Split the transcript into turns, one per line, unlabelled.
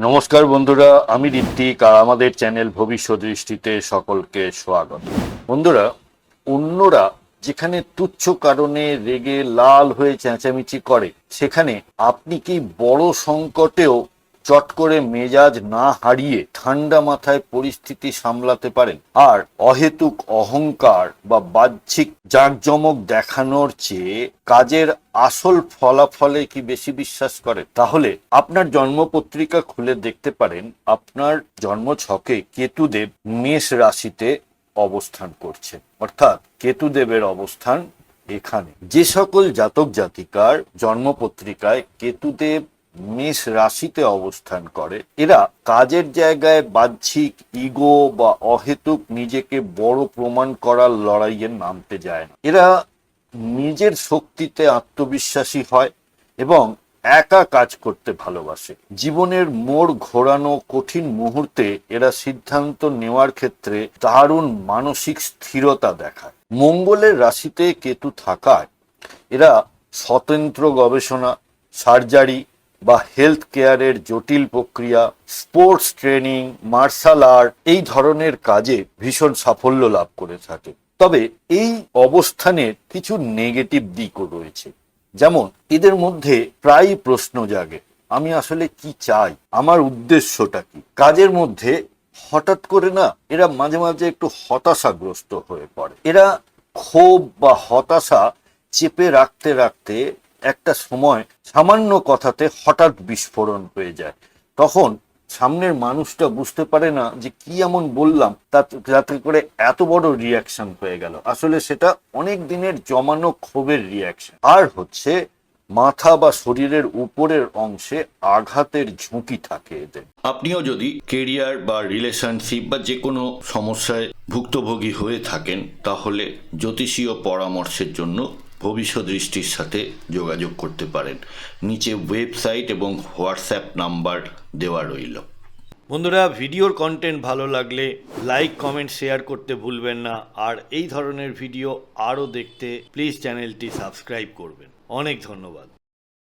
নমস্কার বন্ধুরা, আমি ঋত্বিক আর আমাদের চ্যানেল ভবিষ্যৎ দৃষ্টিতে সকলকে স্বাগত। বন্ধুরা, অন্যরা যেখানে তুচ্ছ কারণে রেগে লাল হয়ে চেঁচামেচি করে, সেখানে আপনি কি বড় সংকটেও চট করে মেজাজ না হারিয়ে ঠান্ডা মাথায় পরিস্থিতি সামলাতে পারেন? আর অহেতুক অহংকার বা বাহ্যিক জাঁকজমক দেখানোর চেয়ে কাজের আসল ফলাফলে কি বেশি বিশ্বাস করেন? তাহলে আপনার জন্মপত্রিকা খুলে দেখতে পারেন আপনার জন্মছকে কেতুদেব মেষ রাশিতে অবস্থান করছে, অর্থাৎ কেতুদেবের অবস্থান এখানে। যে সকল জাতক জাতিকার জন্মপত্রিকায় কেতুদেব মেষ রাশিতে অবস্থান করে, এরা কাজের জায়গায় বাহ্যিক ইগো বা অহেতুক নিজেকে বড় প্রমাণ করার লড়াইয়ে নামতে যায় না। এরা নিজের শক্তিতে আত্মবিশ্বাসী হয় এবং একা কাজ করতে ভালোবাসে। জীবনের মোড় ঘোরানো কঠিন মুহূর্তে এরা সিদ্ধান্ত নেওয়ার ক্ষেত্রে দারুণ মানসিক স্থিরতা দেখায়। মঙ্গলের রাশিতে কেতু থাকায় এরা স্বতন্ত্র গবেষণা, সার্জারি বা হেলথ কেয়ারের জটিল প্রক্রিয়া, স্পোর্টস ট্রেনিং, মার্শাল আর্ট এই ধরনের কাজে ভীষণ সাফল্য লাভ করে থাকে। তবে এই অবস্থানের কিছু নেগেটিভ দিকও রয়েছে, যেমন এদের মধ্যে প্রায় প্রশ্ন জাগে, আমি আসলে কি চাই, আমার উদ্দেশ্যটা কি। কাজের মধ্যে হঠাৎ করে না এরা মাঝে মাঝে একটু হতাশাগ্রস্ত হয়ে পড়ে। এরা ক্ষোভ বা হতাশা চেপে রাখতে রাখতে একটা সময় সামান্য কথাতে হঠাৎ বিস্ফোরণ হয়ে যায়। তখন সামনের মানুষটা বুঝতে পারে না যে কি এমন বললাম যাতে করে এত বড় রিয়াকশন হয়ে গেল। আসলে সেটা অনেক দিনের জমানো ক্ষোভের রিয়াকশন। আর হচ্ছে মাথা বা শরীরের উপরের অংশে আঘাতের ঝুঁকি থাকে এদের। আপনিও যদি কেরিয়ার বা রিলেশনশিপ বা যে কোনো সমস্যায় ভুক্তভোগী হয়ে থাকেন, তাহলে জ্যোতিষীয় পরামর্শের জন্য ভবিষ্যৎ দৃষ্টির সাথে যোগাযোগ করতে পারেন। নিচে ওয়েবসাইট এবং হোয়াটসঅ্যাপ নাম্বার দেওয়া রইল।
বন্ধুরা, ভিডিওর কন্টেন্ট ভালো লাগলে লাইক, কমেন্ট, শেয়ার করতে ভুলবেন না। আর এই ধরনের ভিডিও আরও দেখতে প্লিজ চ্যানেলটি সাবস্ক্রাইব করবেন। অনেক ধন্যবাদ।